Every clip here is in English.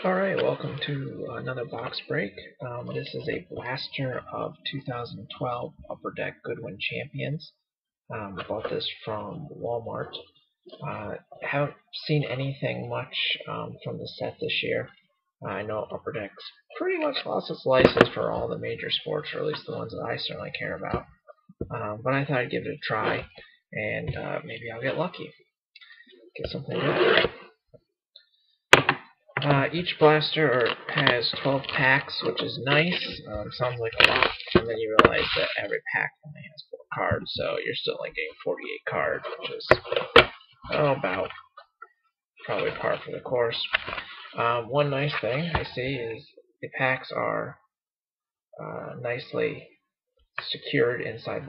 Alright, welcome to another box break. This is a blaster of 2012 Upper Deck Goodwin Champions. I bought this from Walmart. Haven't seen anything much from the set this year. I know Upper Deck's pretty much lost its license for all the major sports, or at least the ones that I certainly care about. But I thought I'd give it a try, and maybe I'll get lucky. Get something good. Each blaster has 12 packs, which is nice. Sounds like a lot, and then you realize that every pack only has 4 cards, so you're still only getting 48 cards, which is about probably par for the course. One nice thing I see is the packs are nicely secured inside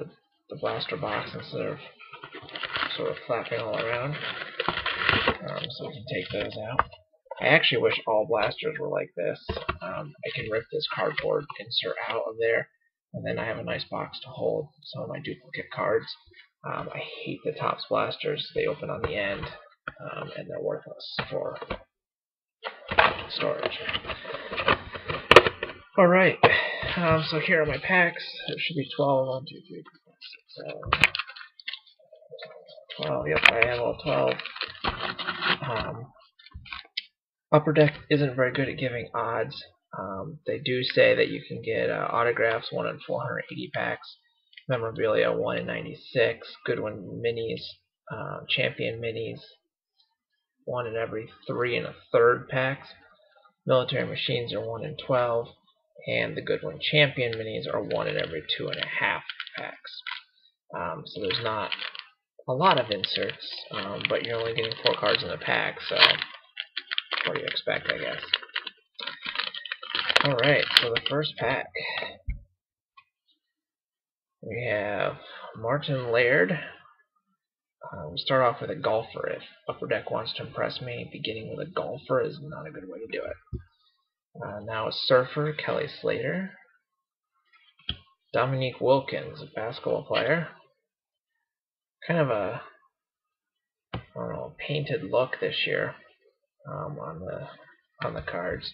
the blaster box instead of sort of flapping all around, so we can take those out. I actually wish all blasters were like this. I can rip this cardboard insert out of there, and then I have a nice box to hold some of my duplicate cards. I hate the Topps blasters. They open on the end, and they're worthless for storage. Alright, so here are my packs. There should be 12. 1, 2, 3, 4, 5, 6, 7, 12. Yep, I have all 12. Upper Deck isn't very good at giving odds. They do say that you can get autographs 1 in 480 packs, memorabilia 1 in 96, Goodwin minis, champion minis 1 in every 3 1/3 packs, military machines are 1 in 12, and the Goodwin champion minis are 1 in every 2.5 packs. So there's not a lot of inserts, but you're only getting 4 cards in a pack, so what do you expect, I guess. Alright, so the first pack. We have Martin Laird. We start off with a golfer. If Upper Deck wants to impress me, beginning with a golfer is not a good way to do it. Now a surfer, Kelly Slater. Dominique Wilkins, a basketball player. Kind of a, I don't know, painted look this year. On the cards.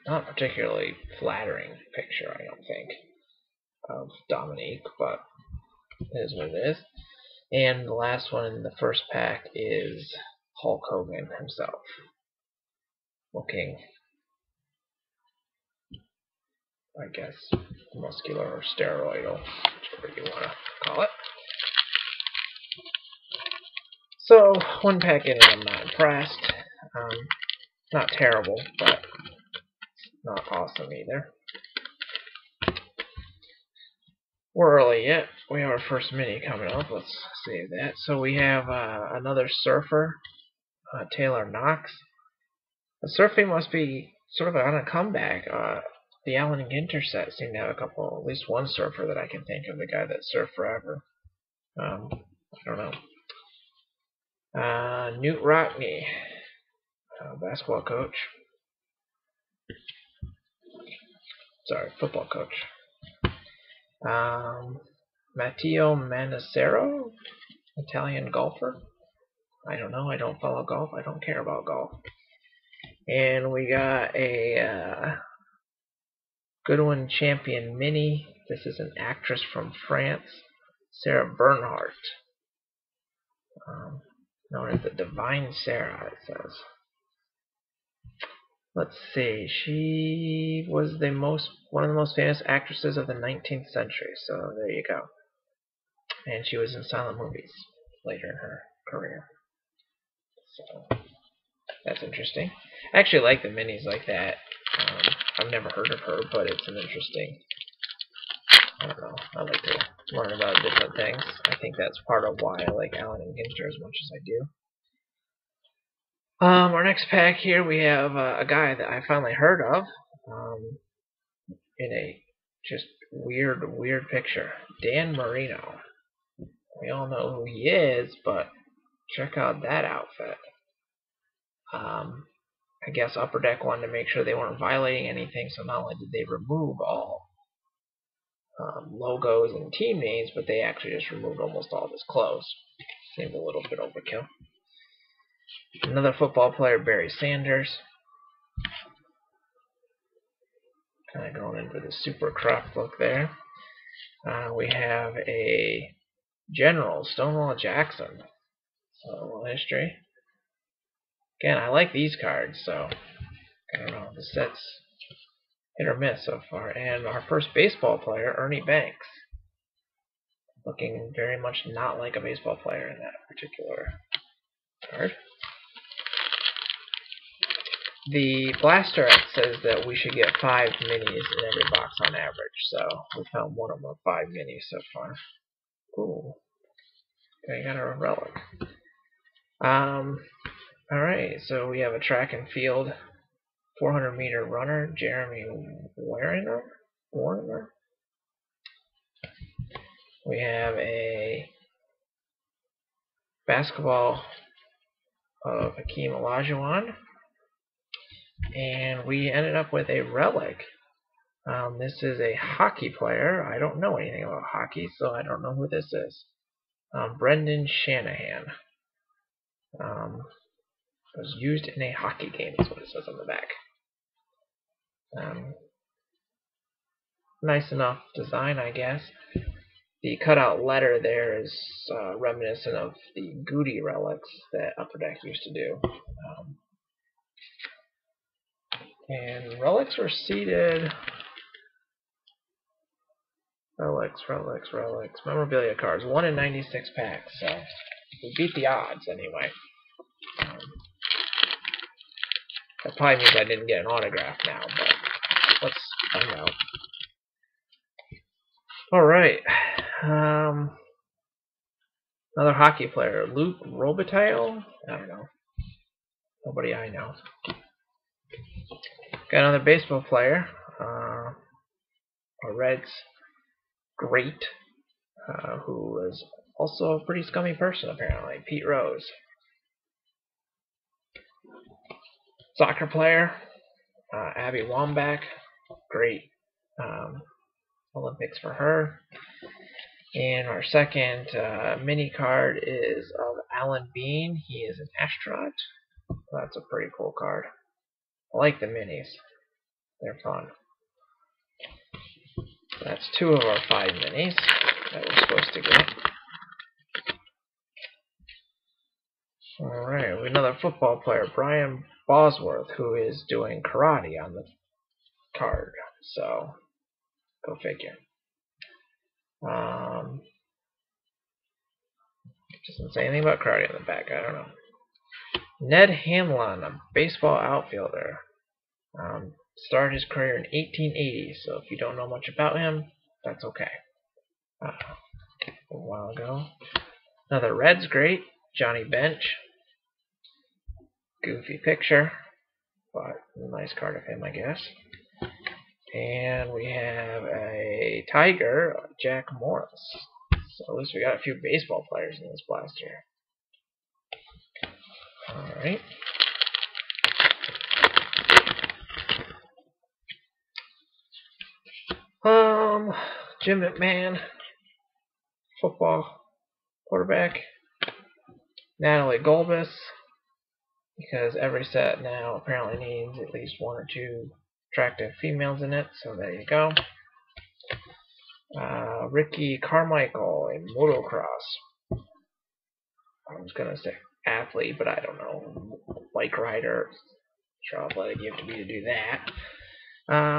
Not particularly flattering picture, I don't think, of Dominique, but it is what it is. And the last one in the first pack is Hulk Hogan himself, looking, I guess, muscular or steroidal, whichever you want to call it. So, one pack in and I'm not impressed. Not terrible, but not awesome either. We're early yet. We have our first mini coming up. Let's save that. So we have another surfer, Taylor Knox. The surfing must be sort of on a comeback. The Allen and Ginter set seemed to have at least one surfer that I can think of, the guy that surfed forever. I don't know. Newt Rockney, basketball coach. Sorry, football coach. Matteo Manacero, Italian golfer. I don't know. I don't follow golf. I don't care about golf. And we got a Goodwin champion mini. This is an actress from France, Sarah Bernhardt. Known as the Divine Sarah, it says. Let's see, she was one of the most famous actresses of the 19th century, so there you go. And she was in silent movies later in her career. So, that's interesting. I actually like the minis like that. I've never heard of her, but it's an interesting, I don't know, I like to learn about different things. I think that's part of why I like Allen and Ginter as much as I do. Our next pack here, we have a guy that I finally heard of in a just weird picture. Dan Marino. We all know who he is, but check out that outfit. I guess Upper Deck wanted to make sure they weren't violating anything, so not only did they remove all logos and team names, but they actually just removed almost all of his clothes. Seemed a little bit overkill. Another football player, Barry Sanders. Kind of going in for the super crop look there. We have a General, Stonewall Jackson. So, a little history. Again, I like these cards, so I don't know. The set's hit or miss so far. And our first baseball player, Ernie Banks. Looking very much not like a baseball player in that particular card. The Blaster says that we should get 5 minis in every box on average, so we found one of our 5 minis so far. Cool. Okay, got our relic. Alright, so we have a track and field 400-meter runner, Jeremy Warner. We have a basketball of Hakeem Olajuwon. And we ended up with a relic. This is a hockey player. I don't know anything about hockey, so I don't know who this is. Brendan Shanahan. Was used in a hockey game, is what it says on the back. Nice enough design, I guess. The cutout letter there is reminiscent of the Goody relics that Upper Deck used to do. And relics were seeded. Relics. Memorabilia cards. 1 in 96 packs, so we beat the odds anyway. That probably means I didn't get an autograph now, but let's find out. Alright. Another hockey player. Luke Robitaille? I don't know. Nobody I know. Got another baseball player. A Reds great, who is also a pretty scummy person apparently. Pete Rose. Soccer player. Abby Wambach. Great. Olympics for her. And our second mini card is of Alan Bean. He is an astronaut. That's a pretty cool card. I like the minis. They're fun. That's 2 of our 5 minis that we're supposed to get. Alright, we have another football player, Brian Bosworth, who is doing karate on the card. So, go figure. Doesn't say anything about karate on the back, I don't know. Ned Hanlon, a baseball outfielder. Started his career in 1880, so if you don't know much about him, that's okay. A while ago. Another Reds great, Johnny Bench. Goofy picture, but a nice card of him, I guess. And we have a Tiger, Jack Morris. So at least we got a few baseball players in this blaster. Alright. Jim McMahon, football quarterback. Natalie Golbus, because every set now apparently needs at least 1 or 2 attractive females in it, so there you go. Ricky Carmichael, a motocross. I was going to say athlete, but I don't know. Bike rider. Sure, athletic you have to be to do that.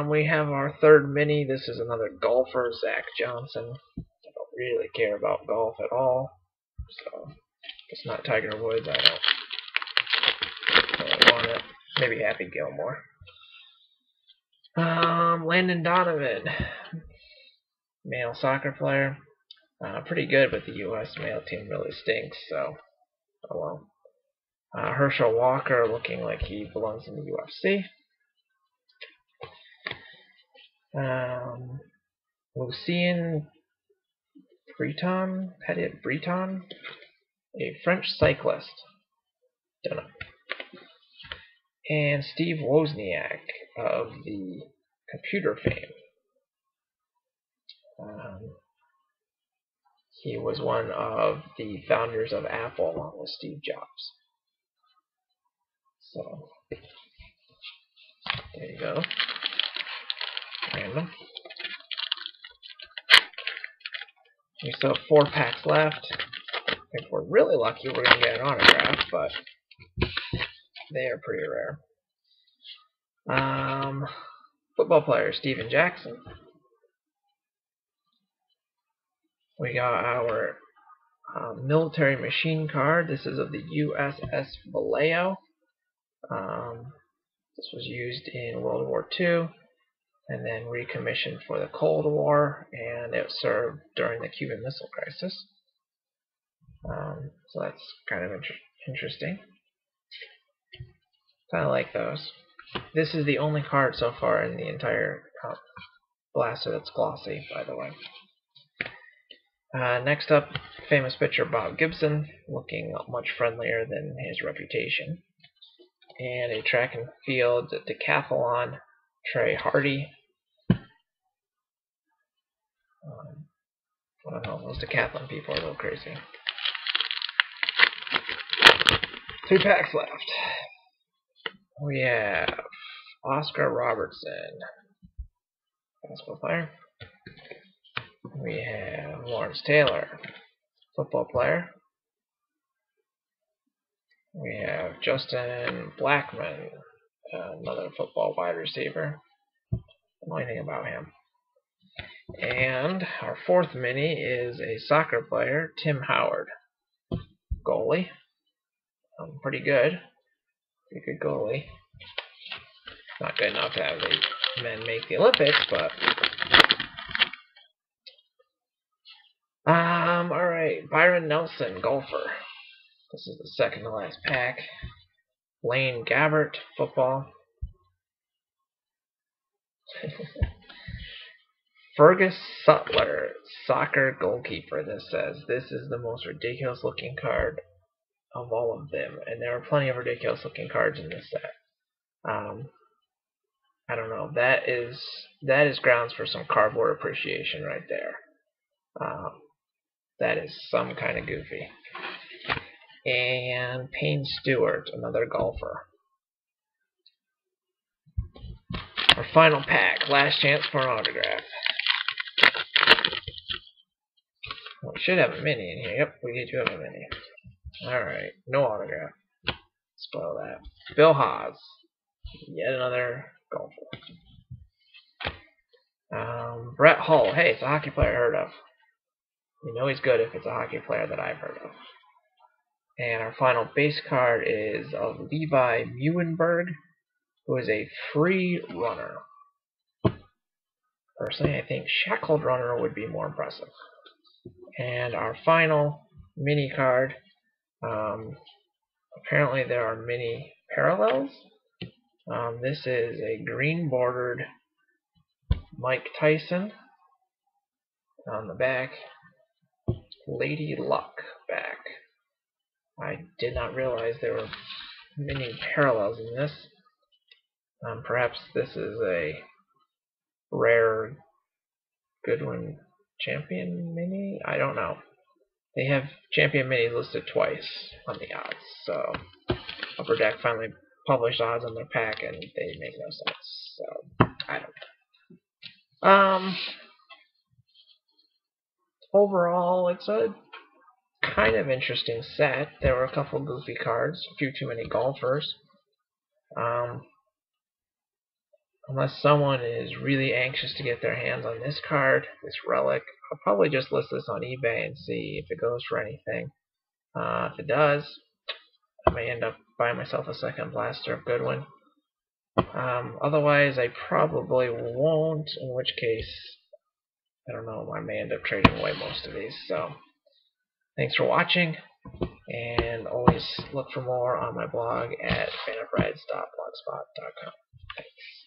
We have our third mini. This is another golfer, Zach Johnson. I don't really care about golf at all, so if it's not Tiger Woods, I don't want it. Maybe Happy Gilmore. Landon Donovan, male soccer player. Pretty good, but the U.S. male team really stinks, so oh well. Herschel Walker, looking like he belongs in the UFC. Lucien Breton, a French cyclist. Don't know. And Steve Wozniak of the computer fame. He was one of the founders of Apple along with Steve Jobs. So, there you go. Random. We still have 4 packs left. If we're really lucky, we're going to get an autograph, but they are pretty rare. Football player, Steven Jackson. We got our military machine card. This is of the USS Vallejo. This was used in World War II and then recommissioned for the Cold War, and it served during the Cuban Missile Crisis. So that's kind of interesting. Kind of like those. This is the only card so far in the entire blaster that's glossy, by the way. Next up, famous pitcher Bob Gibson, looking much friendlier than his reputation. And a track and field decathlon, Trey Hardy. I don't know, those decathlon people are a little crazy. 2 packs left. We have Oscar Robertson, basketball player. We have Lawrence Taylor, football player. We have Justin Blackmon, another football wide receiver. I don't know anything about him. And our 4th mini is a soccer player, Tim Howard, goalie. Pretty good. Pretty good goalie. Not good enough to have the men make the Olympics, but alright, Byron Nelson, golfer. This is the second to last pack. Lane Gabbert, football. Fergus Sutler, soccer goalkeeper, this says. This is the most ridiculous looking card of all of them, and there are plenty of ridiculous looking cards in this set. I don't know. That is grounds for some cardboard appreciation right there. That is some kind of goofy. And Payne Stewart, another golfer. Our final pack, last chance for an autograph. We should have a mini in here. Yep, we do have a mini. Alright, no autograph. Spoil that. Bill Haas, yet another golfer. Brett Hull, hey, it's a hockey player I heard of. You know he's good if it's a hockey player that I've heard of. And our final base card is of Levi Muenberg, who is a free runner. Personally, I think shackled runner would be more impressive. And our final mini card, apparently there are mini parallels. This is a green bordered Mike Tyson on the back, Lady Luck back. I did not realize there were many parallels in this. Perhaps this is a rare Goodwin champion mini? I don't know. They have champion minis listed twice on the odds, so Upper Deck finally published odds on their pack and they make no sense, so I don't know. Overall, it's a kind of interesting set. There were a couple goofy cards, a few too many golfers. Unless someone is really anxious to get their hands on this card, this relic, I'll probably just list this on eBay and see if it goes for anything. If it does, I may end up buying myself a second blaster of Goodwin. Otherwise, I probably won't, in which case, I don't know, I may end up trading away most of these. So, thanks for watching, and always look for more on my blog at fanofreds.blogspot.com. Thanks.